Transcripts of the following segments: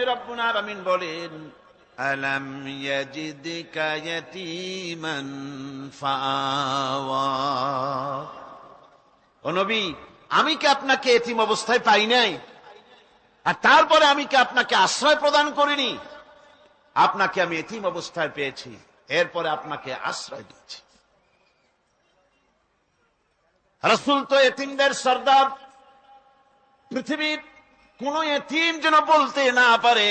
রব্বুল আলামিন বলেন, আলাম ইয়াজিদকা ইয়াতীমান ফাআওয়া। ও নবী, আমি কি আপনাকে এতিম অবস্থায় পাই নাই? আর তারপরে আমি কি আপনাকে আশ্রয় প্রদান করিনি? আপনাকে আমি এতিম অবস্থায় পেয়েছি, এরপরে আপনাকে আশ্রয় দিচ্ছি। রাসূল তো এতিমদের সর্দার। পৃথিবীর কোন এতিম যেন বলতে না পারে,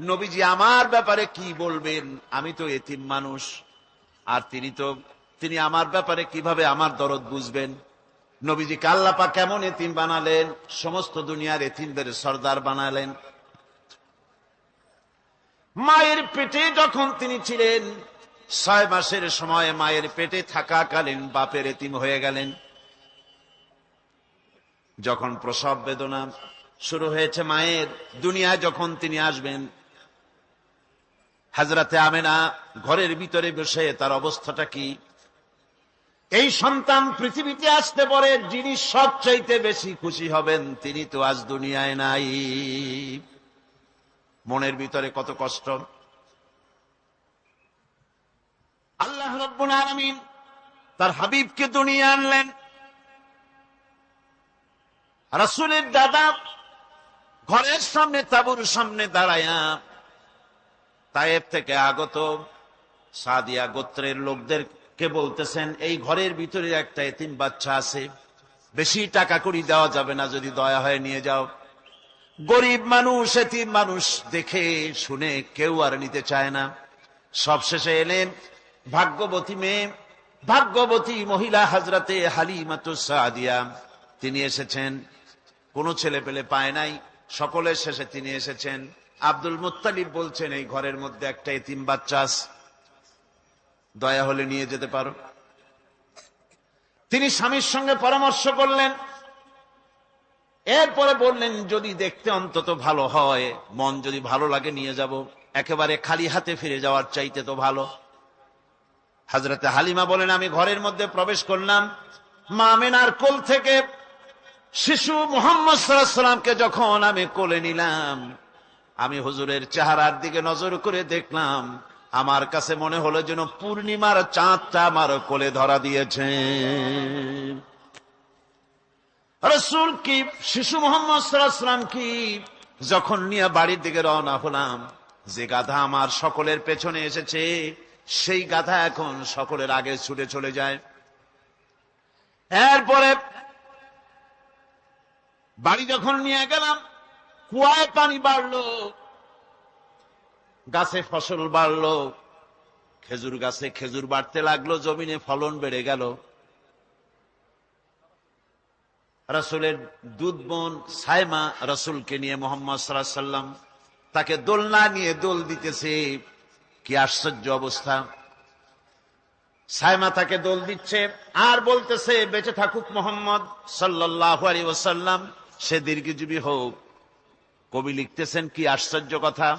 নবীজি আমার ব্যাপারে কি বলবেন, আমি তো এতিম মানুষ, আর তিনি আমার ব্যাপারে কিভাবে আমার দরদ বুঝবেন। নবীজিকে আল্লাহ পাক কেমন এতিম বানালেন, সমস্ত দুনিয়ার এতিমদের সর্দার বানালেন। মায়ের পেটে যখন তিনি ছিলেন, 6 মাসের সময় মায়ের পেটে থাকাকালীন বাপের এতিম হয়ে গেলেন। যখন প্রসব বেদনা শুরু হয়েছে মায়ের, দুনিয়ায় যখন তিনি আসবেন, হযরতে আমেনা ঘরের ভিতরে বসে তার অবস্থাটা কি? এই সন্তান পৃথিবীতে আসতে পরে যিনি সবচাইতে বেশি খুশি হবেন, তিনি তো আজ দুনিয়ায় নাই। মনের ভিতরে কত কষ্ট। আল্লাহ রাব্বুল আলামিন তার হাবিবকে দুনিয়া আনলেন। রাসূলের দাদা ঘরের সামনে তাঁবুর সামনে দাঁড়ায়া তায়েফ থেকে আগত সাদিয়া গোত্রের লোকদেরকে বলতেছেন, এই ঘরের ভিতরে একটা এতিম বাচ্চা আছে, বেশি টাকা কড়ি দেওয়া যাবে না, যদি দয়া হয় নিয়ে যাও। গরিব মানুষ, এতিম মানুষ দেখে শুনে কেউ আর নিতে চায় না। সবশেষে এলেন ভাগ্যবতী মেয়ে, ভাগ্যবতী মহিলা হযরতে হালিমাতুস সাদিয়া। তিনি এসেছেন, কোনো ছেলে পেলে পায় নাই, সকলের শেষে তিনি এসেছেন। আব্দুল মুত্তালিব বলছেন, এই ঘরের মধ্যে একটা এতিম বাচ্চা আছে, দয়া হলে নিয়ে যেতে পারো। তিনি স্বামীর সঙ্গে পরামর্শ করলেন, এরপরে বললেন, যদি দেখতে অন্তত ভালো হয়, মন যদি ভালো লাগে নিয়ে যাব, একেবারে খালি হাতে ফিরে যাওয়ার চাইতে তো ভালো। হযরতে হালিমা বলেন, আমি ঘরের মধ্যে প্রবেশ করলাম, মা আমেনার কোল থেকে শিশু মুহাম্মদ সাল্লাল্লাহু আলাইহি ওয়াসাল্লামকে যখন আমি কোলে নিলাম, আমি হুজুরের চেহারার দিকে নজর করে দেখলাম, আমার কাছে মনে হলো যেন পূর্ণিমার চাঁদটা আমার কোলে ধরা দিয়েছে। রাসূল কি শিশু মুহাম্মদ সাল্লাল্লাহু আলাইহি ওয়াসাল্লাম কি যখন নিয়ে বাড়ির দিকে রওনা হলাম, যে গাধা আমার সকলের পেছনে এসেছে, সেই গাধা এখন সকলের আগে ছুটে চলে যায়। এরপরে বাড়ি যখন নিয়ে গেলাম, কুয়ায় পানি বাড়লো, গাছে ফসল বাড়লো, খেজুর গাছে খেজুর বাড়তে লাগলো, জমিনে ফলন বেড়ে গেল। রাসূলের দুধ বোন সাইমা রাসূলকে নিয়ে মুহাম্মদ সাল্লাল্লাহু আলাইহি ওয়াসাল্লাম তাকে দোলনা নিয়ে দোল দিতেছে। কি আশ্চর্য অবস্থা! সাইমা তাকে দোল দিচ্ছে আর বলতেছে, বেঁচে থাকুক মুহাম্মদ সাল্লাল্লাহু আলাইহি ওয়াসাল্লাম, সে দীর্ঘজীবী হোক। কবি লিখতেছেন, কি আশ্চর্য কথা!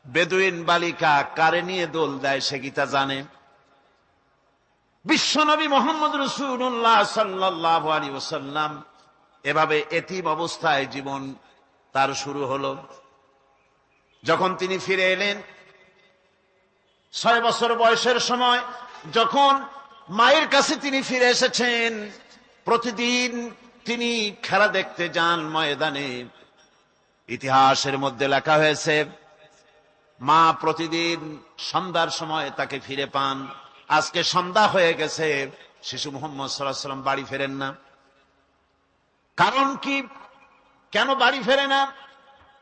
বেদুইন বালিকা কারে নিয়ে দোল দেয় সে কি তা জানে? বিশ্বনবী মুহাম্মদ রাসূলুল্লাহ সাল্লাল্লাহু আলাইহি ওয়াসাল্লাম এভাবে এতিম অবস্থায় জীবন তার শুরু হলো। যখন তিনি ফিরে এলেন 6 বছর বয়সের সময়, যখন মায়ের কাছে তিনি ফিরে এসেছেন, প্রতিদিন তিনি খেলা দেখতে যান ময়দানে। ইতিহাসের মধ্যে লেখা হয়েছে, মা প্রতিদিন সন্ধ্যার সময় তাকে ফিরে পান। আজকে সন্ধ্যা হয়ে গেছে, শিশু মুহাম্মদ সাল্লাল্লাহু আলাইহি ওয়াসাল্লাম বাড়ি ফেরেন না। কারণ কি? কেন বাড়ি ফেরে না?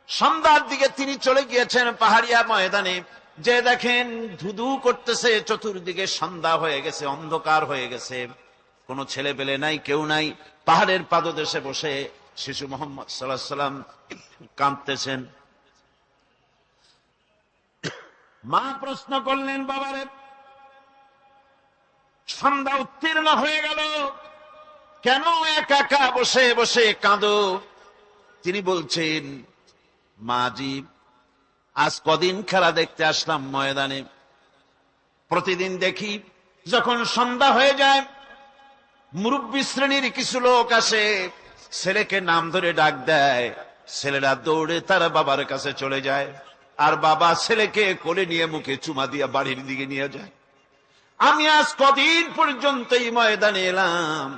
সন্ধ্যার দিকে তিনি চলে গিয়েছেন পাহাড়িয়া ময়দানে, যে দেখেন ধুধু করতেছে, চতুর্দিকে সন্ধ্যা হয়ে গেছে, অন্ধকার হয়ে গেছে, কোনো ছেলে পেলে নাই, কেউ নাই। পাহাড়ের পাদদেশে বসে শিশু মুহাম্মদ সাল্লাল্লাহু আলাইহি ওয়াসাল্লাম কাঁদতেছেন। মা প্রশ্ন করলেন, বাবারে, সন্ধ্যা উত্তীর্ণ হয়ে গেল, কেন একা একা বসে বসে কাঁদো? তিনি বলছেন, মাজি, আজ কদিন খেলা দেখতে আসলাম ময়দানে, প্রতিদিন দেখি যখন সন্ধ্যা হয়ে যায়, মুরব্বী শ্রেণীর কিছু লোক আসে, ছেলেকে নাম ধরে ডাক দেয়, ছেলেরা দৌড়ে তার বাবার কাছে চলে যায়। আর বাবা ছেলেকে কোলে নিয়ে মুখে চুমা দিয়া বাড়ির দিকে নিয়ে যায়। আমি আজ কদিন পর্যন্ত এই ময়দানে এলাম,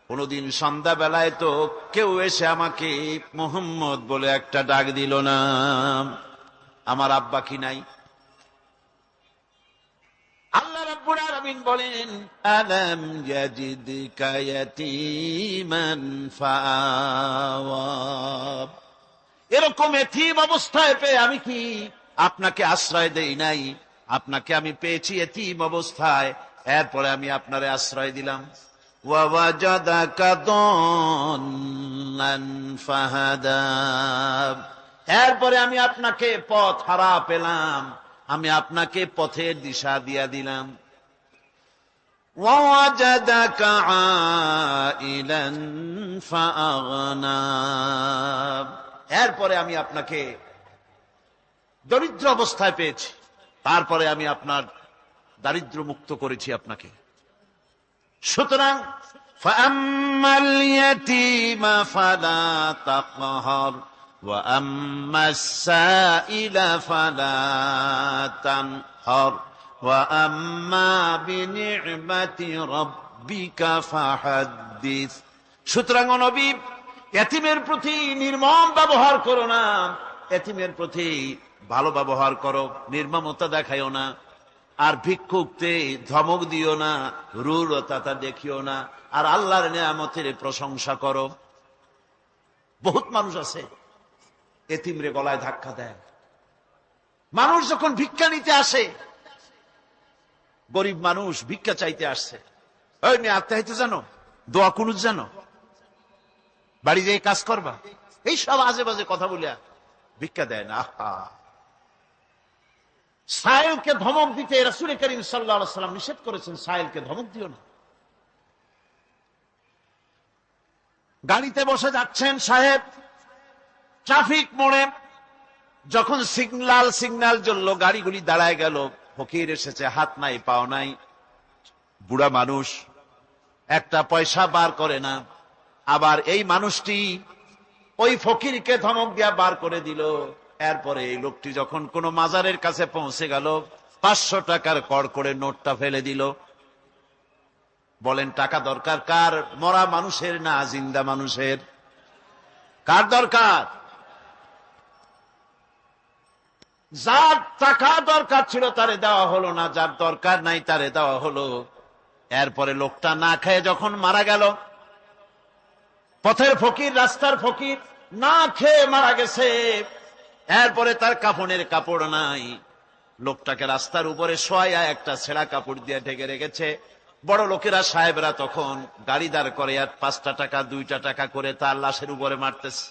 কোনদিন সন্ধ্যা বেলায় তো কেউ এসে আমাকে মোহাম্মদ বলে একটা ডাক দিল না। আমার আব্বা কি নাই? আল্লাহ রাব্বুল আলামিন বলেন, আলাম ইয়াজিদকা ইয়াতীমান ফাআওয়া। এরকম এতিম অবস্থায় পেয়ে আমি কি আপনাকে আশ্রয় দেই নাই? আপনাকে আমি পেয়েছি এতিম অবস্থায়, এরপরে আমি আপনারে আশ্রয় দিলাম। ওয়া ওয়াজাদাকা দাল্লান ফাহাদা। এরপরে আমি আপনাকে পথ হারা পেলাম, আমি আপনাকে পথের দিশা দিয়া দিলাম। ওয়া ওয়াজাদাকা আইলান ফাআগনা। এরপরে আমি আপনাকে দরিদ্র অবস্থায় পেয়েছি, তারপরে আমি আপনার দারিদ্র মুক্ত করেছি আপনাকে। সুতরাং ফাআম্মাল ইয়াতীমা ফালা তাকহার ওয়া আম্মাস সাইলা ফালা তানহার ওয়া আম্মা বিনি'মাতি রাব্বিকা ফাহাদ্দিস। সুতরাং নবী, এতিমের প্রতি নির্মম ব্যবহার করো না, এতিমের প্রতি ভালো ব্যবহার করো, নির্মমতা দেখাইও না। আর ভিক্ষুকতে ধমক দিও না, রূঢ়তা দেখিও না, আর আল্লাহর নিয়ামতের প্রশংসা করো। বহুত মানুষ আছে এতিমরে গলায় ধাক্কা দেয়। মানুষ যখন ভিক্ষা নিতে আসে, গরিব মানুষ ভিক্ষা চাইতে আসছে, ওই মেয়ে আত্মাহিত জানো, দোয়া কুনুত জানো, বাড়ি যেয়ে কাজ করবা, এই সব আজে বাজে কথা বলে ভিক্ষা দেয় না। সাইলকে ধমক দিতে রাসূল করিম সাল্লাল্লাহু আলাইহি ওয়াসাল্লাম নিষেধ করেছেন, সাইলকে ধমক দিও না। গাড়িতে বসে যাচ্ছেন সাহেব, ট্রাফিক মোড়ে যখন সিগন্যাল জ্বলল, গাড়িগুলি দাঁড়ায় গেল, ফকির এসেছে, হাত নাই পাও নাই, বুড়া মানুষ, একটা পয়সা বার করে না। আবার এই মানুষটি ওই ফকিরকে ধমক দিয়া বার করে দিল। এরপরে এই লোকটি যখন কোন মাজারের কাছে পৌঁছে গেল, 500 টাকার কড়কড়ে নোটটা ফেলে দিল। বলেন টাকা দরকার কার? মরা মানুষের না জিন্দা মানুষের? কার দরকার? যার টাকা দরকার ছিল তারে দেওয়া হলো না, যার দরকার নাই তারে দেওয়া হলো। এরপরে লোকটা না খেয়ে যখন মারা গেল, পথের ফকির, রাস্তার ফকির, না খেয়ে মারা গেছে। এরপরে তার কাফনের কাপড় নাই, লোকটাকে রাস্তার উপরে শোয়া একটা ছেঁড়া কাপড় দিয়ে ঢেকে রেখেছে। বড় লোকেরা, সাহেবরা তখন গাড়ি দাঁড় করে আর 5টা টাকা 2টা টাকা করে তার লাশের উপরে মারতেছে।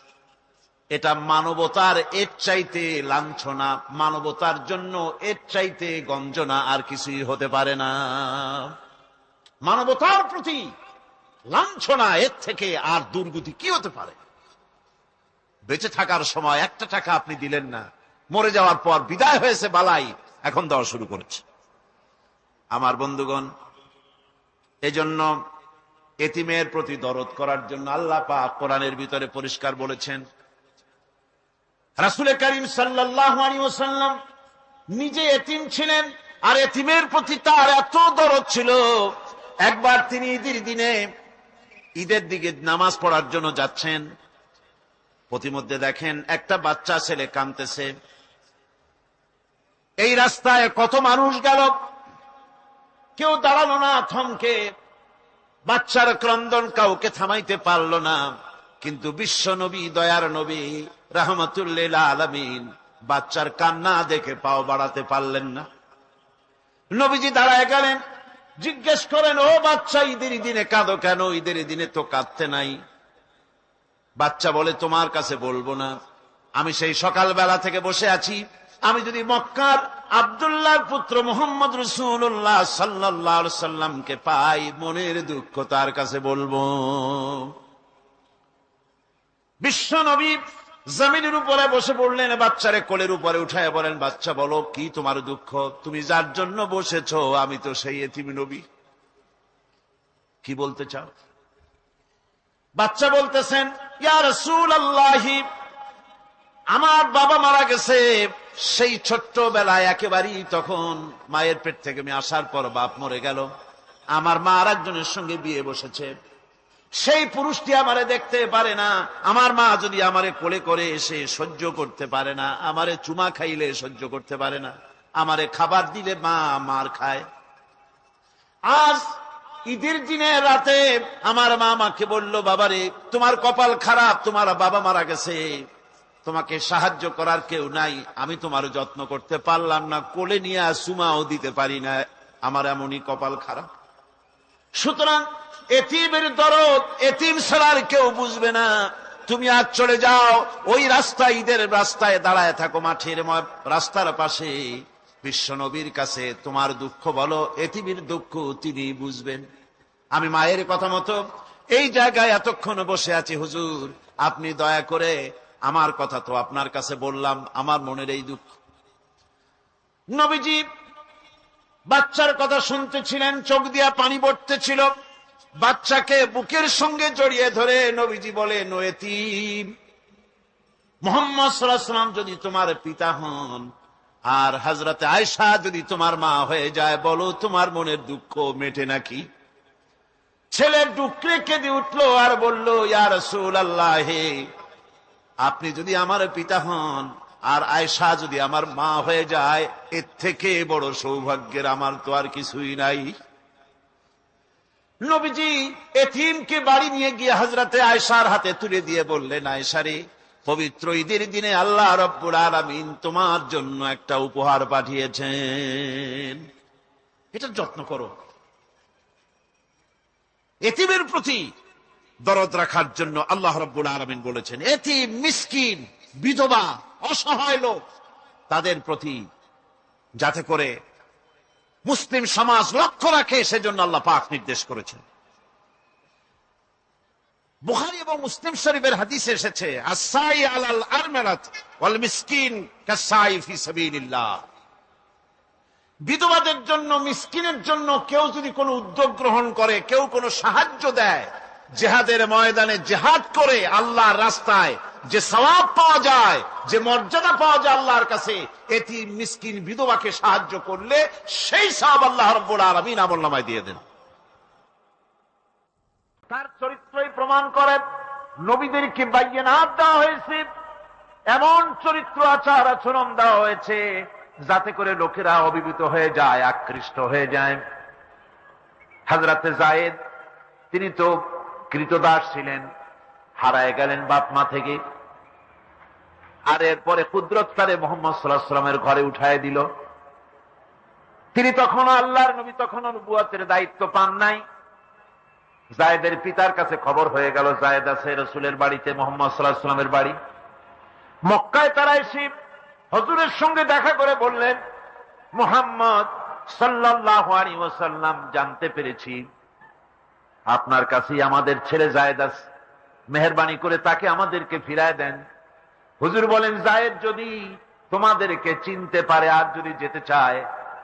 এটা মানবতার এর চাইতে লাঞ্ছনা, মানবতার জন্য এর চাইতে গঞ্জনা আর কিছুই হতে পারে না। মানবতার প্রতি লাঞ্ছনা, এর থেকে আর দুর্গতি কি হতে পারে? বেঁচে থাকার সময় 1টা টাকা আপনি দিলেন না, মরে যাওয়ার পর বিদায় হয়েছে বালাই, এখন দেওয়া শুরু করেছে। আমার বন্ধুগণ, এজন্য এতিমের প্রতি দরদ করার জন্য আল্লাহ পাক কোরআনের ভিতরে পরিষ্কার বলেছেন। রাসূল করিম সাল্লাল্লাহু আলাইহি ওয়াসাল্লাম নিজে এতিম ছিলেন, আর এতিমের প্রতি তার এত দরদ ছিল, একবার তিনি ঈদের দিকে নামাজ পড়ার জন্য যাচ্ছেন, প্রতিমধ্যে দেখেন একটা বাচ্চা ছেলে কাঁদতেছে। এই রাস্তায় কত মানুষ গেল, কেউ দাঁড়ালো না থমকে, বাচ্চার ক্রন্দন কাউকে থামাইতে পারল না। কিন্তু বিশ্ব নবী, দয়ার নবী রাহমাতুল লিল আলামিন বাচ্চার কান্না দেখে পাও বাড়াতে পারলেন না। নবীজি দাঁড়ায় গেলেন, জিজ্ঞেস করেন, ও বাচ্চা, ঈদের দিনে কাঁদো কেন? ঈদের দিনে তো কাঁদতে নাই। বাচ্চা বলে, তোমার কাছে বলবো না, আমি সেই সকালবেলা থেকে বসে আছি, আমি যদি মক্কার আব্দুল্লাহর পুত্র মুহাম্মদ রাসূলুল্লাহ সাল্লাল্লাহু আলাইহি সাল্লামকে পাই, মনের দুঃখ তার কাছে বলবো। বিশ্ব নবী জমিনের উপরে বসে পড়লেন, বাচ্চারে কোলের উপরে উঠায় বলেন, বাচ্চা বলো কি তোমার দুঃখ? তুমি যার জন্য বসেছো আমি তো সেই এতিম নবী, কি বলতে চাও? বাচ্চা বলতেছেন, ইয়া রাসূলুল্লাহ, আমার বাবা মারা গেছে সেই ছোট্টবেলায়, একেবারেই তখন মায়ের পেট থেকে আমি আসার পর বাপ মরে গেল। আমার মা আর একজনের সঙ্গে বিয়ে বসেছে। সেই পুরুষটি আমারে দেখতে পারে না। আমার মা যদি আমারে কোলে করে এসে সহ্য করতে পারে না, আমারে চুমা খাইলে সহ্য করতে পারে না, আমারে খাবার দিলে মা মার খায়। আজ ঈদের দিনে রাতে আমার মা আমাকে বলল, বাবারে তোমার কপাল খারাপ, তোমার বাবা মারা গেছে, তোমাকে সাহায্য করার কেউ নাই, আমি তোমার যত্ন করতে পারলাম না, কোলে নিয়ে চুমাও দিতে পারি না, আমার এমনই কপাল খারাপ। সুতরাং এতিমের দরদ এতিম ছাড়ার কেউ বুঝবে না। তুমি আজ চলে যাও, ওই রাস্তায়, ঈদের রাস্তায় দাঁড়ায় থাকো, মাঠের রাস্তার পাশে, বিশ্ব নবীর কাছে তোমার দুঃখ বলো, এতিমের দুঃখ তিনি বুঝবেন। আমি মায়ের কথা মতো এই জায়গায় এতক্ষণ বসে আছি। হুজুর, আপনি দয়া করে, আমার কথা তো আপনার কাছে বললাম, আমার মনের এই দুঃখ। নবীজি বাচ্চার কথা শুনতেছিলেন, চোখ দিয়া পানি পড়তেছিল। বাচ্চাকে বুকের সঙ্গে জড়িয়ে ধরে নবীজি বলেন, ও এতিম, মুহাম্মদ সাল্লাল্লাহু আলাইহি ওয়াসাল্লাম যদি তোমার পিতা হন আর হযরতে আয়েশা যদি তোমার মা হয়ে যায়, বলো তোমার মনের দুঃখ মেটে নাকি? ছেলে ডুকরে কেঁদে উঠলো আর বলল, ইয়া রাসূলুল্লাহ, আপনি যদি আমার পিতা হন আর আয়েশা যদি আমার মা হয়ে যায়, এর থেকে বড় সৌভাগ্যের আমার তো আর কিছুই নাই। নবীজি এতিমকে বাড়ি নিয়ে গিয়ে হযরতে আয়েশার হাতে তুলে দিয়ে বললেন, আয়েশা রে, পবিত্র ঈদের দিনে আল্লাহ রাব্বুল আলামিন তোমার জন্য একটা উপহার পাঠিয়েছেন, এটা যত্ন করো। এতিমের প্রতি দরদ রাখার জন্য আল্লাহ রাব্বুল আলামিন বলেছেন, এতিম, মিসকিন, বিধবা, অসহায় লোক, তাদের প্রতি যাতে করে মুসলিম সমাজ লক্ষ্য রাখে, সেজন্য আল্লাহ পাক নির্দেশ করেছেন। বুখারী এবং মুসলিম শরীফের হাদিসে এসেছে, আস-সাই আলাল আরমালাত ওয়াল মিসকিন কাস-সাই ফি সাবিলিল্লাহ। বিধবাদের জন্য, মিসকিনের জন্য কেউ যদি কোনো উদ্যোগ গ্রহণ করে, কেউ কোনো সাহায্য দেয়, জিহাদের ময়দানে জিহাদ করে আল্লাহর রাস্তায় যে সওয়াব পাওয়া যায়, যে মর্যাদা পাওয়া যায় আল্লাহর কাছে, এতিম, মিসকিন, বিধবাকে সাহায্য করলে সেই সওয়াব আল্লাহ রাব্বুল আলামিন আমলনামায় দিয়ে দেন। তার চরিত্রই প্রমাণ করে নবীদেরকে বাইয়িনাত দেওয়া হয়েছে, এমন চরিত্র আচার আচরণ দেওয়া হয়েছে যাতে করে লোকেরা অভিভূত হয়ে যায়, আকৃষ্ট হয়ে যায়। হযরতে যায়েদ, তিনি তো কৃতদাস ছিলেন, হারায় গেলেন বাপ মা থেকে, আর এরপরে কুদরত তারে মুহাম্মদ সাল্লাল্লাহু আলাইহি ওয়াসাল্লামের ঘরে উঠায় দিল। তিনি তখন আল্লাহর নবী, তখন নবুয়তের দায়িত্ব পান নাই। যায়েদের পিতার কাছে খবর হয়ে গেল, যায়েদ আছে রাসূলের বাড়িতে, মুহাম্মদ সাল্লাল্লাহু আলাইহি ওয়াসাল্লামের বাড়ি মক্কায়। তারা এসে হুজুরের সঙ্গে দেখা করে বললেন, মুহাম্মদ সাল্লাল্লাহু আলাইহি ওয়াসাল্লাম, জানতে পেরেছি আপনার কাছেই আমাদের ছেলে যায়েদ আছে, মেহেরবানি করে তাকে আমাদেরকে ফিরায় দেন। হুজুর বলেন, যায়েদ যদি তোমাদেরকে চিনতে পারে আর যদি যেতে চায়,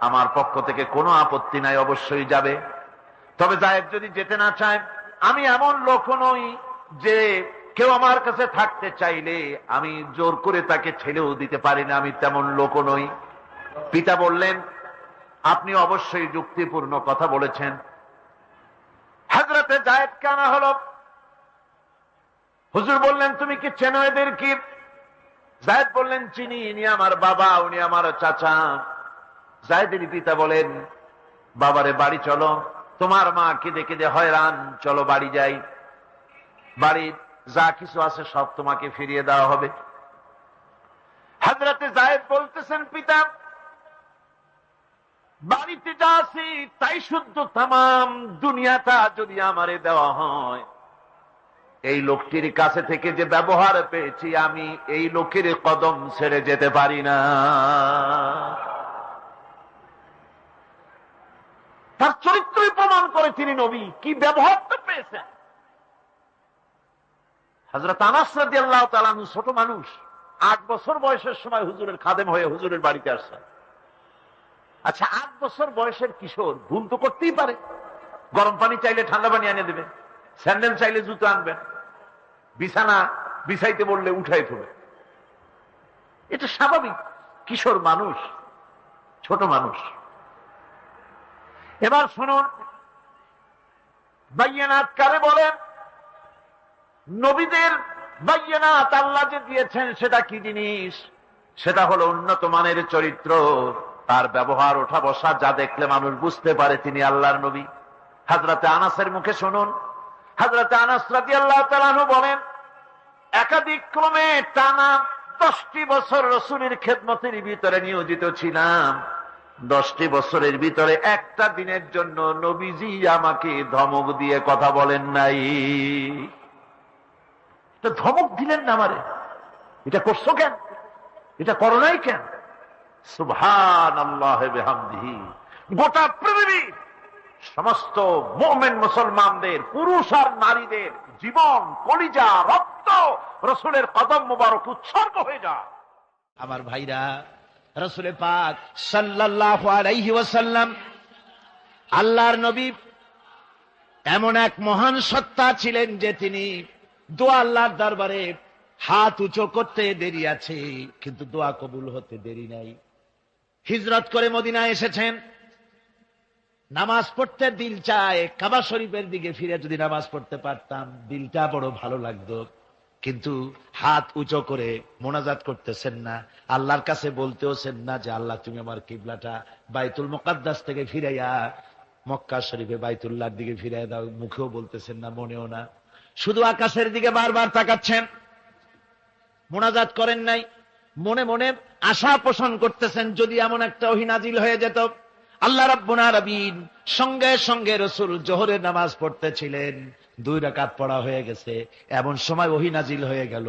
আমার পক্ষ থেকে কোনো আপত্তি নাই, অবশ্যই যাবে। তবে যায়েদ যদি যেতে না চায়, আমি এমন লোক নই যে কেউ আমার কাছে থাকতে চাইলে আমি জোর করে তাকে ছেড়েও দিতে পারি না, আমি তেমন লোক নই। পিতা বললেন, আপনি অবশ্যই যুক্তিপূর্ণ কথা বলেছেন। হযরতে যায়েদকে আনা হলো। হুজুর বললেন, তুমি কি চেনো এদের? কি? যায়েদ বললেন, চিনি, ইনি আমার বাবা, উনি আমার চাচা। যায়েদের পিতা বলেন, বাবারে বাড়ি চলো, তোমার মা কেঁদে কেঁদে হয়রান, চলো বাড়ি যাই, বাড়ির যা কিছু আছে সব তোমাকে ফিরিয়ে দেওয়া হবে। হযরতে যায়েদ বলতেছেন, পিতা, বাড়িতে যা আছি তাই শুদ্ধ, তামাম দুনিয়াটা যদি আমারে দেওয়া হয়, এই লোকটির কাছে থেকে যে ব্যবহার পেয়েছি, আমি এই লোকের কদম ছেড়ে যেতে পারি না। তার চরিত্রই প্রমাণ করে তিনি নবী, কি ব্যবহারটা পেয়েছেন। হযরত আনাস রাদিয়াল্লাহু তাআলা আনহু ছোট মানুষ, 8 বছর বয়সের সময় হুজুরের খাদেম হয়ে হুজুরের বাড়িতে আসছেন। আচ্ছা, 8 বছর বয়সের কিশোর ভুল তো করতেই পারে। গরম পানি চাইলে ঠান্ডা পানি এনে দেবেন, স্যান্ডেল চাইলে জুতো আনবেন, বিছানা বিছাইতে বললে উঠাই ফেলবে। এটা স্বাভাবিক, কিশোর মানুষ, ছোট মানুষ। এবার শুনুন, বাইয়ানাত কারে বলেন? নবীদের বাইয়ানাত আল্লাহ যে দিয়েছেন সেটা কি জিনিস? সেটা হলো উন্নত মানের চরিত্র, তার ব্যবহার, ওঠা বসা, যা দেখলে মানুষ বুঝতে পারে তিনি আল্লাহর নবী। হযরতে আনাসের মুখে শুনুন, হযরতে আনাস রাদিয়াল্লাহু তাআলা আনহু বলেন, একাধিক ক্রমে টানা 10টি বছর রাসূলের খেদমতের ভিতরে নিয়োজিত ছিলাম। 10টি বছরের ভিতরে একটা দিনের জন্য নবীজি আমাকে ধমক দিয়ে কথা বলেন নাই। তো ধমক দিলেন না আমারে, এটা করছো কেন, এটা করো নাই কেন? সুবহানাল্লাহি ওয়া বিহামদিহি। গোটা পৃথিবীর সমস্ত মুমিন মুসলমানদের, পুরুষ আর নারীদের জীবন, কলিজা, রক্ত রাসূলের কদম মোবারক উৎসর্গ হয়ে যায়। আমার ভাইরা, রাসূল পাক সাল্লাল্লাহু আলাইহি ওয়াসাল্লাম আল্লাহর নবী এমন এক মহান সত্তা ছিলেন যে তিনি দোয়া আল্লাহর দরবারে হাত উঁচু করতে দেরি আছে, কিন্তু দোয়া কবুল হতে দেরি নাই। হিজরত করে মদিনায় এসেছেন, নামাজ পড়তে দিল চায়, কাবা শরীফের দিকে ফিরে যদি নামাজ পড়তে পারতাম দিলটা বড় ভালো লাগতো, কিন্তু হাত উঁচু করে মোনাজাত করতেছেন না, আল্লাহর কাছে বলতেওছেন না যে আল্লাহ তুমি আমার কিবলাটা বাইতুল মুকাদ্দাস থেকে ফিরাইয়া মক্কা শরীফে বাইতুল্লাহর দিকে ফিরাই দাও। মুখেও বলতেছেন না, মনেও না, শুধু আকাশের দিকে বারবার তাকাচ্ছেন, মোনাজাত করেন নাই। মনে মনে আশা পোষণ করতেছেন যদি এমন একটা ওহী নাজিল হয়ে যেত। আল্লাহ রাব্বুল আলামিন সঙ্গে সঙ্গে রাসূল যোহরের নামাজ পড়তেছিলেন, 2 রাকাত পড়া হয়ে গেছে, এমন সময় ওহী নাজিল হয়ে গেল,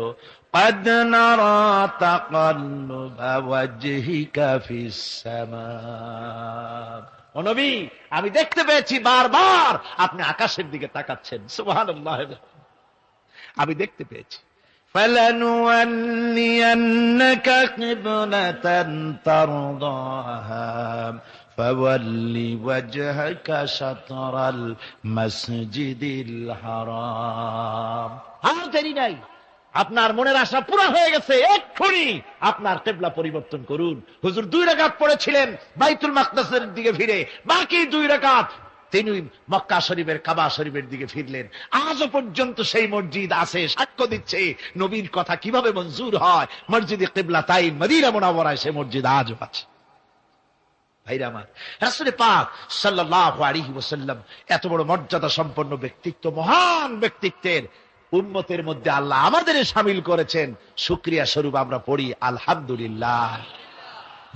قد نرى تقلب وجهك في السماء। ও নবী, আমি দেখতে পেয়েছি বারবার আপনি আকাশের দিকে তাকাচ্ছেন। সুবহানাল্লাহ, আমি দেখতে পেয়েছি। فلنولينك قبلة ترضاها فول وجهك شطر المسجد الحرام। আর দেরি নাই, আপনার মনের আশা পুরা হয়ে গেছে, এক্ষুনি আপনার কিবলা পরিবর্তন করুন। হুজুর 2 রাকাত পড়েছিলেন বাইতুল মাকদাসের দিকে ফিরে, বাকি 2 রাকাত তিনি মক্কা শরীফের কাবা শরীফের দিকে ফিরলেন। আজও পর্যন্ত সেই মসজিদ আছে, সাক্ষ্য দিচ্ছে নবীর কথা কিভাবে মঞ্জুর হয়। মসজিদে কিবলাতাইন মদিনা মুনাওয়ারায় সেই মসজিদ আজও আছে। ভাইরা আমার, রাসূল পাক সাল্লাল্লাহু আলাইহি ওয়াসাল্লাম এত বড় মর্যাদা সম্পন্ন ব্যক্তিত্ব, মহান ব্যক্তিত্বের উম্মতের মধ্যে আল্লাহ আমাদের শামিল করেছেন। শুকরিয়া স্বরূপ আমরা পড়ি আলহামদুলিল্লাহ।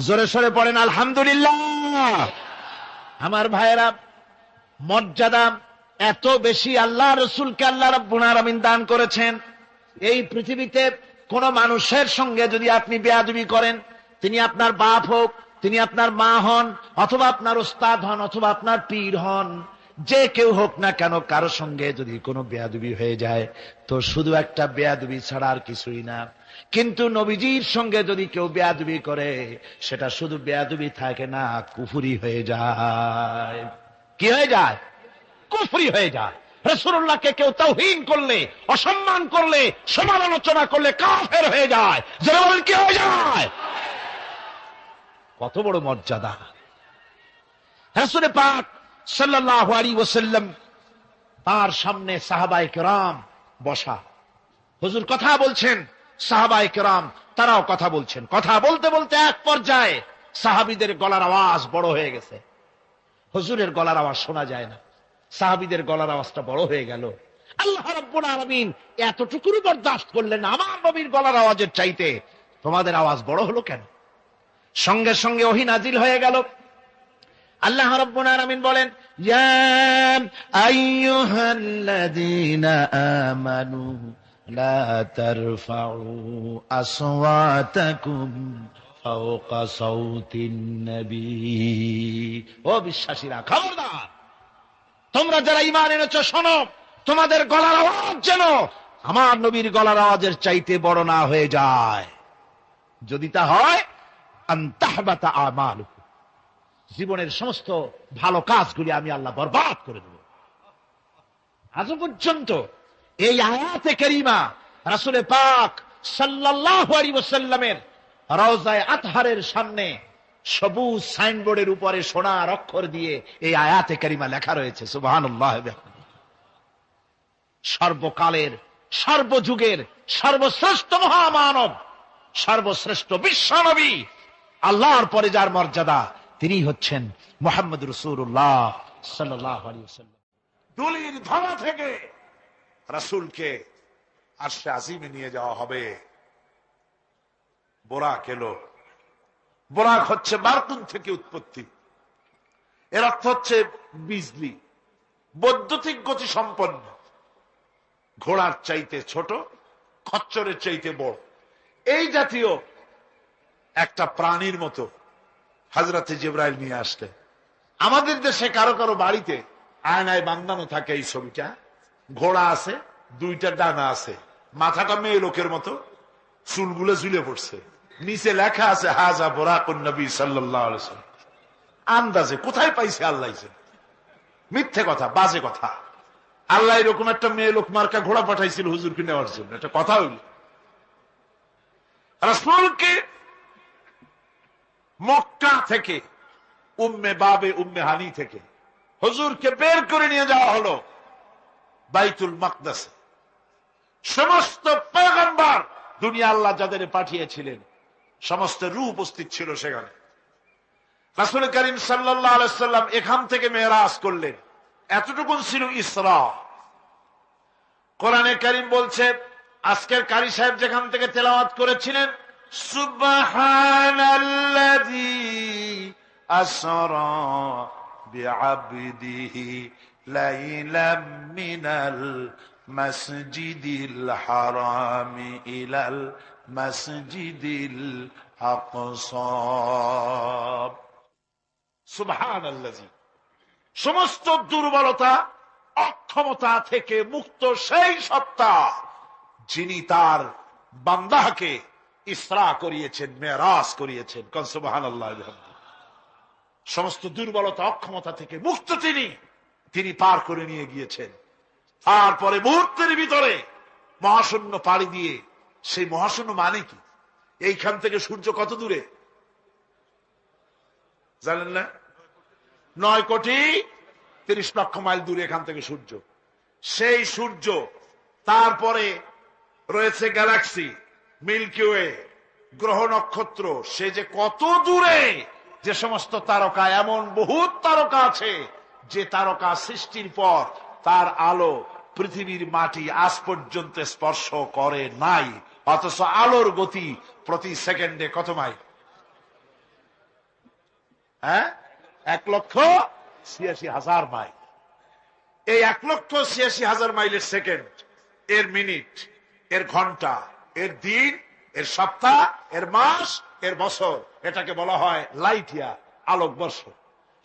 জোরে সরে পড়েন আলহামদুলিল্লাহ। আমার ভাইরা, মর্যাদা এত বেশি আল্লাহ রাসূলকে আল্লাহ রাব্বুল আলামিন দান করেছেন। এই পৃথিবীতে কোন মানুষের সঙ্গে যদি আপনি বেয়াদবি করেন, তিনি আপনার বাপ হোক, তিনি আপনার মা হন, অথবা আপনার ওস্তাদ হন, অথবা আপনার পীর হন, যে কেউ হোক না কেন, কারো সঙ্গে যদি কোনো বেয়াদবি হয়ে যায় তো শুধু একটা বেয়াদবি ছাড়া আর কিছুই না। কিন্তু নবীজির সঙ্গে যদি কেউ বেয়াদবি করে, সেটা শুধু বেয়াদবি থাকে না, কুফরি হয়ে যায়। কি হয়ে যায়? কুফরি হয়ে যায়। রাসূলুল্লাহকে কেউ তাওহীন করলে, অসম্মান করলে, সমালোচনা করলে কাফের হয়ে যায়। যারা বলেন কি হয়ে যায়? কত বড় মর্যাদা! রাসূল পাক সাল্লাল্লাহু আলাইহি ওয়াসাল্লাম, তার সামনে সাহাবায়ে কেরাম বসা, হুজুর কথা বলছেন, সাহাবায়ে কেরাম তারাও কথা বলছেন। কথা বলতে বলতে এক পর্যায়ে সাহাবীদের গলার আওয়াজ বড় হয়ে গেছে, হুজুরের গলার আওয়াজ শোনা যায় না, সাহাবীদের গলার আওয়াজটা বড় হয়ে গেল। আল্লাহ রাব্বুল আলামিন এতটুকুর বরদাস্ত করলেন, আমার নবীর গলার আওয়াজের চাইতে তোমাদের আওয়াজ বড় হলো কেন? সঙ্গে সঙ্গে ওহী নাজিল হয়ে গেল। আল্লাহ রাব্বুল আলামিন বলেন, ইয়া আইয়ুহাল্লাযীনা আমানু লা তারফাউ আসওয়াতাকুম ফাওকা সাওতিন নবী। ও বিশ্বাসীরা, খবরদার, তোমরা যারা ঈমান এনেছো শোনো, তোমাদের গলার আওয়াজ যেন আমার নবীর গলার আওয়াজের চাইতে বড় না হয়ে যায়। যদি তা হয়, আনতাহবাতা আমালুকুম, জীবনের সমস্ত ভালো কাজগুলি আমি আল্লাহ বরবাদ করে দেব। আজ পর্যন্ত এই আয়াতে কারীমা রাসূল পাক সাল্লাল্লাহু আলাইহি ওয়াসাল্লামের রওজায়ে আতহারের সামনে সবুজ সাইনবোর্ডের উপরে সোনার অক্ষর দিয়ে এই আয়াতে কারিমা লেখা রয়েছে সুবহানাল্লাহ। সর্বকালের, সর্বযুগের সর্বশ্রেষ্ঠ মহামানব, সর্বশ্রেষ্ঠ বিশ্বনবী, আল্লাহর পরে যার মর্যাদা, তিনি হচ্ছেন মুহাম্মদ রাসূলুল্লাহ সাল্লাল্লাহু আলাইহি ওয়াসাল্লাম। ধুলির ধরা থেকে রাসূলকে আরশে আজিমে নিয়ে যাওয়া হবে। বোরাক এলো। বোরাক হচ্ছে বারকুন থেকে উৎপত্তি। এর অর্থ হচ্ছে বিজলি, বৈদ্যুতিক গতি সম্পন্ন, ঘোড়ার চাইতে ছোট, খচ্চরের চাইতে বড়, এই জাতীয় একটা প্রাণীর মতো হযরতে জিবরাইল নিয়ে আসলে। আমাদের দেশে কারো কারো বাড়িতে আয়নায় বাঁধানো থাকে এই ছবিটা। ঘোড়া আছে, দুইটা ডানা আছে, মাথাটা মেয়ে লোকের মতো, চুলগুলো ঝুলে পড়ছে, নিচে লেখা আছে হাজা বুরাকুন নবী সাল্লাল্লাহু আলাইহি ওয়াসাল্লাম। আন্দাজে কোথায় পাইছে আল্লাহ? মিথ্যে কথা, বাজে কথা। আল্লাহ এরকম একটা মেয়ে লোক মার্কা ঘোড়া পাঠাইছিল হুজুরকে নেওয়ার জন্য, এটা কথা হইল। রাসূলকে মক্কা থেকে, উম্মে বাবে উম্মে হানি থেকে হুজুরকে বের করে নিয়ে যাওয়া হলো বাইতুল মাকদাস। সমস্ত পয়গম্বর, দুনিয়া আল্লাহ যাদের পাঠিয়েছিলেন, সমস্ত রূহ উপস্থিত ছিল সেখানে। রাসূল করিম সাল্লাল্লাহু আলাইহি ওয়াসাল্লাম এখান থেকে মেরাজ করলেন। এতটুকুন ছিল ইসরা। কোরআনে কারীম বলছে, আজকের কারি সাহেব যেখান থেকে তেলাওয়াত করেছিলেন, সুবহানাল্লাযী আসরা বিআবদিহি লাইলাম মিনাল মাসজিদিল হারামি ইলাল মাসজিদিল আকসা। সুবহানাল্লাযী, সমস্ত দুর্বলতা, অক্ষমতা থেকে মুক্ত সেই সত্তা যিনি তার বান্দাকে ইসরা করিয়েছেন, মেরাজ করিয়েছেন। কোন সুবহানাল্লাহ। সমস্ত দুর্বলতা, অক্ষমতা থেকে মুক্ত তিনি পার করে নিয়ে গিয়েছেন। তারপরে মুহূর্তের ভিতরে মহাশূন্য পাড়ি দিয়ে, সেই মহাশূন্য মানে কি? এইখান থেকে সূর্য কত দূরে জানেন না? 9,30,00,000 মাইল দূরে এখান থেকে সূর্য। সেই সূর্য, তারপরে রয়েছে গ্যালাক্সি, মিল্কি ওয়ে, গ্রহ নক্ষত্র, সে যে কত দূরে, যে সমস্ত তারকা, এমন বহুত তারকা আছে যে তারকা সৃষ্টির পর তার আলো পৃথিবীর মাটি আজ পর্যন্ত স্পর্শ করে নাই, অথচ আলোর গতি প্রতি সেকেন্ডে কত মাইল? 1,86,000 মাইল। এই 1,86,000 মাইলের সেকেন্ড, এর মিনিট, এর ঘন্টা, এর দিন, এর সপ্তাহ, এর মাস, এর বছর, এটাকে বলা হয় লাইট ইয়ার, আলোকবর্ষ।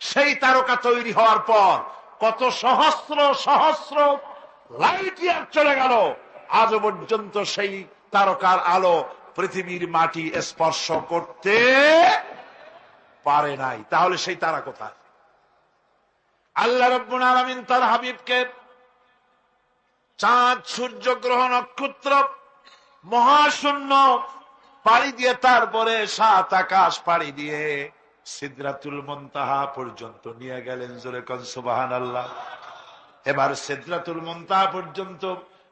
সেই তারকা তৈরি হওয়ার পর কত সহস্র সহস্র লাইট ইয়ার চলে গেল, আজ পর্যন্ত সেই তারকার আলো পৃথিবীর মাটি স্পর্শ করতে পারে নাই। তাহলে সেই তারা কোথায়? আল্লাহ রাব্বুল আলামিন তার হাবিবকে চাঁদ, সূর্য, গ্রহ, নক্ষত্র, মহাশূন্য পাড়ি দিয়ে, তারপরে 7 আকাশ পাড়ি দিয়ে সিদরাতুল মুনতাহা পর্যন্ত নিয়ে গেলেন। জোরে কোন সুবহানাল্লাহ। এবার সিদরাতুল মুনতাহা পর্যন্ত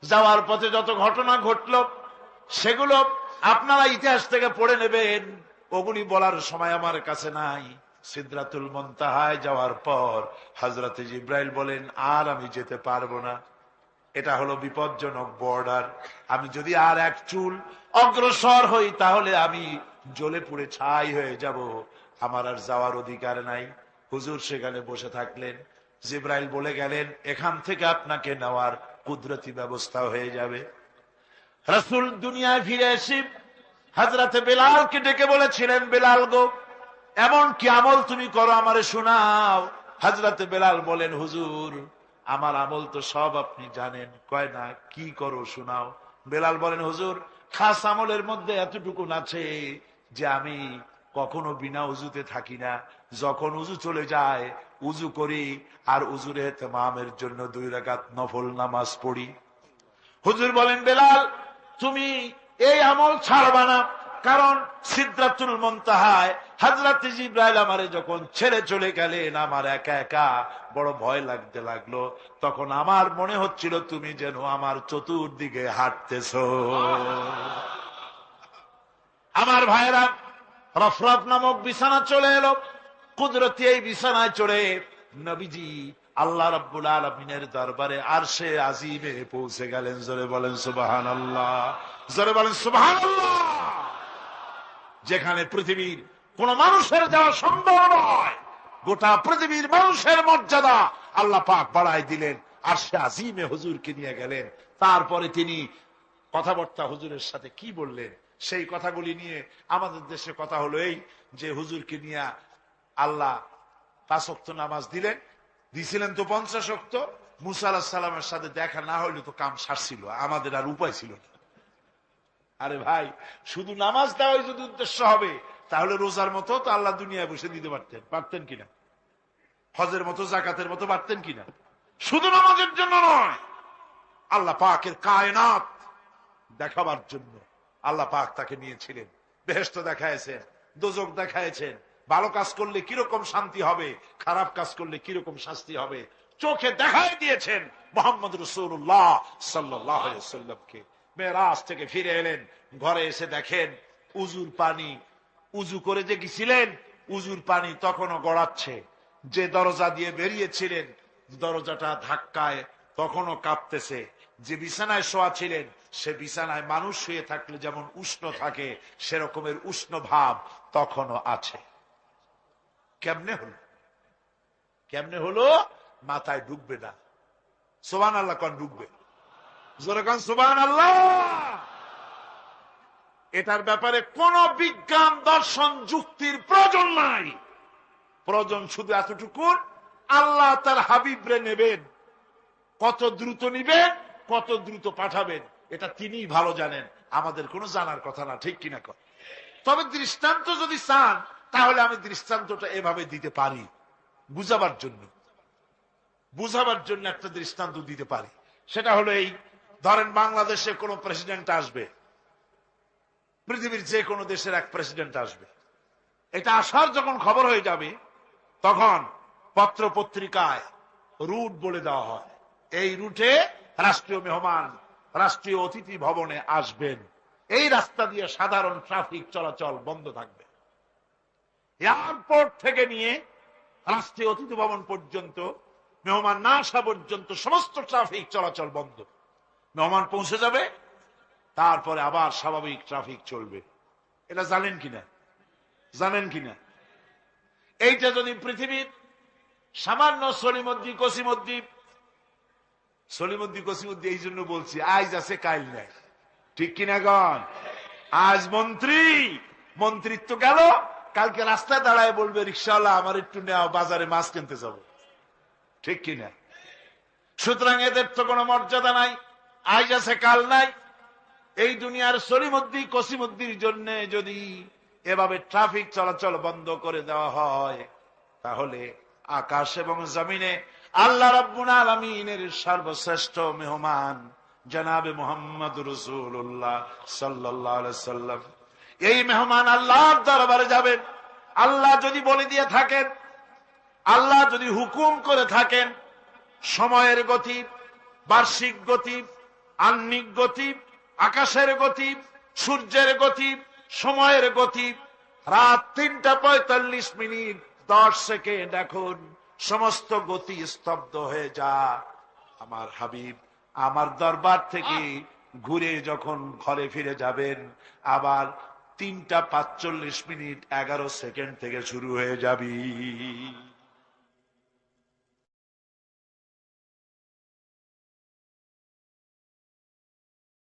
যাওয়ার পথে যত ঘটনা ঘটলো, সেগুলো আপনারা ইতিহাস থেকে পড়ে নেবেন, ওগুলি বলার সময় আমার কাছে নাই। সিদরাতুল মুনতাহায় যাওয়ার পর হযরতে জিবরাইল বলেন, আর আমি যেতে পারবো না, এটা হলো বিপজ্জনক বর্ডার। আমি যদি আর এক চুল অগ্রসর হই তাহলে আমি জ্বলে পুড়ে ছাই হয়ে যাব, আমার আর যাওয়ার অধিকার নাই। হুজুর সেখানে বসে থাকলেন। জিবরাইল বলে গেলেন, এখান থেকে আপনাকে নেওয়ার কুদরতি ব্যবস্থা হয়ে যাবে। রাসূল দুনিয়ায় ফিরে এসে হযরতে বেলালকে ডেকে বলেছিলেন, বেলাল গো, এমন কি আমল তুমি করো আমারে শোনাও। হযরতে বেলাল বলেন, হুজুর আমার আমল তো সব আপনি জানেন। কয় না, কি করো শোনাও। বেলাল বলেন, হুজুর খাস আমলের মধ্যে এতটুকু আছে যে আমি কখনো বিনা উজুতে থাকি না, যখন উজু চলে যায় উজু করি, আর উজুর ইহতিমামের জন্য 2 রাকাত নফল নামাজ পড়ি। হুজুর বলেন, বেলাল তুমি এই আমল ছাড়বা না, কারণ সিদরাতুল মুনতাহায় হযরত জিবরাইল আমারে যখন ছেড়ে চলে গেলেন, আমার একা একা বড় ভয় লাগতে লাগলো। তখন আমার মনে হচ্ছিল তুমি যেন আমার চতুর্দিকে হাঁটতেছো। আমার ভাইরা, রফরফ নামক বিছানা চলে এলো। কুদরতি এই বিছানায় চড়ে নবীজি আল্লাহ রাব্বুল আলামিনের দরবারে আরশে আজিমে পৌঁছে গেলেন। জোরে বলেন সুবহানাল্লাহ, জোরে বলেন সুবহানাল্লাহ। যেখানে পৃথিবীর কোন মানুষের যাওয়া সম্ভব নয়, গোটা পৃথিবীর মানুষের মর্যাদা আল্লাহ পাক বাড়াই দিলেন, আরশে আজিমে হুজুরকে নিয়ে গেলেন। তারপরে তিনি কথাবার্তা হুজুরের সাথে কি বললেন, সেই কথাগুলি নিয়ে আমাদের দেশে কথা হলো এই যে হুজুরকে নিয়ে আল্লাহ 5 ওয়াক্ত নামাজ দিছিলেন তো 50 ওয়াক্ত। মুসা আলাইহিস সালামের সাথে দেখা না হইলে তো কাম সারছিল, আমাদের আর উপায় ছিল না। আরে ভাই, শুধু নামাজ দেওয়াই যদি উদ্দেশ্য হবে, তাহলে রোজার মতো তো আল্লাহ দুনিয়ায় বসে দিতে পারতেন কিনা? হজের মতো, জাকাতের মতো পারতেন কিনা? শুধু নামাজের জন্য নয়, আল্লাহ পাকের কায়নাত দেখাবার জন্য আল্লাহ পাক তাকে নিয়েছিলেন। বেহেশত দেখাইছেন, দোজখ দেখাইছেন, ভালো কাজ করলে কিরকম শান্তি হবে, খারাপ কাজ করলে কিরকম শাস্তি হবে, চোখে দেখাই দিয়েছেন মুহাম্মদ রাসূলুল্লাহ সাল্লাল্লাহু আলাইহি ওয়াসাল্লামকে। মেরাজ থেকে ফিরে এলেন, ঘরে এসে দেখেন উজুর পানি, উজু করে যে গেছিলেন উজুর পানি তখনও গড়াচ্ছে। যে দরজা দিয়ে বেরিয়েছিলেন দরজাটা ধাক্কায় তখনও কাঁপতেছে। যে বিছানায় শোয়া ছিলেন সে বিছানায় মানুষ শুয়ে থাকলে যেমন উষ্ণ থাকে, সেরকমের উষ্ণ ভাব তখনও আছে। কেমনে হলো? কেমনে হলো? মাথায় ঢুকবে না। সুবহানাল্লাহ কোন ঢুকবে? জোরে কোন সুবহানাল্লাহ। এটার ব্যাপারে কোন বিজ্ঞান, দর্শন, যুক্তির প্রয়োজন নাই। প্রয়োজন শুধু এতটুকু, আল্লাহ তার হাবিবরে নেবেন, কত দ্রুত নিবেন, কত দ্রুত পাঠাবেন, এটা তিনিই ভালো জানেন, আমাদের কোনো জানার কথা না। ঠিক কিনা কর? তবে দৃষ্টান্ত যদি চান তাহলে আমি দৃষ্টান্তটা এভাবে দিতে পারি, বুঝাবার জন্য একটা দৃষ্টান্ত দিতে পারি। সেটা হলো এই, ধরেন বাংলাদেশে কোন প্রেসিডেন্ট আসবে, পৃথিবীর যে কোনো দেশের এক প্রেসিডেন্ট আসবে। এটা আসার যখন খবর হয়ে যাবে তখন পত্র পত্রিকায় রুট বলে দেওয়া হয়, এই রুটে রাষ্ট্রীয় মেহমান রাষ্ট্রীয় অতিথি ভবনে আসবেন, এই রাস্তা দিয়ে সাধারণ ট্রাফিক চলাচল বন্ধ থাকবে। এয়ারপোর্ট থেকে নিয়ে রাষ্ট্রীয় অতিথি ভবন পর্যন্ত, মেহমান না আসা পর্যন্ত সমস্ত ট্রাফিক চলাচল বন্ধ। মেহমান পৌঁছে যাবে, তারপরে আবার স্বাভাবিক ট্রাফিক চলবে। এটা জানেন কিনা? জানেন কিনা? এইটা যদি পৃথিবীর সামান্য সলিমুদ্দি কসিমুদ্দি, এই জন্য বলছি আজ আছে কাল নাই। ঠিক কিনা গণ? আজ মন্ত্রিত্ব গেল, কালকে রাস্তায় দাঁড়ায় বলবে রিকশাওয়ালা আমার একটু নেওয়া, বাজারে মাছ কিনতে যাব। ঠিক কিনা? সুতরাং এদের তো কোনো মর্যাদা নাই, আজ আছে কাল নাই। এই দুনিয়ার সলিমুদ্দি কসিমুদ্দির জন্য যদি এভাবে ট্রাফিক চলাচল বন্ধ করে দেওয়া হয়, তাহলে আকাশ এবং জমিনে আল্লাহ রাব্বুল আলামিনের সর্বশ্রেষ্ঠ মেহমান জনাবে মুহাম্মদ রাসূলুল্লাহ সাল্লাল্লাহু আলাইহি সাল্লাম, এই মেহমান আল্লাহর দরবারে যাবেন। আল্লাহ যদি বলে দিয়ে থাকেন, আল্লাহ যদি হুকুম করে থাকেন, সময়ের গতি, বার্ষিক গতি, আহ্নিক গতি, আকাশের গতি, সূর্যের গতি, সময়ের গতি, রাত 3:45 10 সেকেন্ড, এখন সমস্ত গতি স্তব্ধ হয়ে যা। আমার হাবিব আমার দরবার থেকে ঘুরে যখন ঘরে ফিরে যাবেন, আবার 3:45 11 সেকেন্ড থেকে শুরু হয়ে যাবি।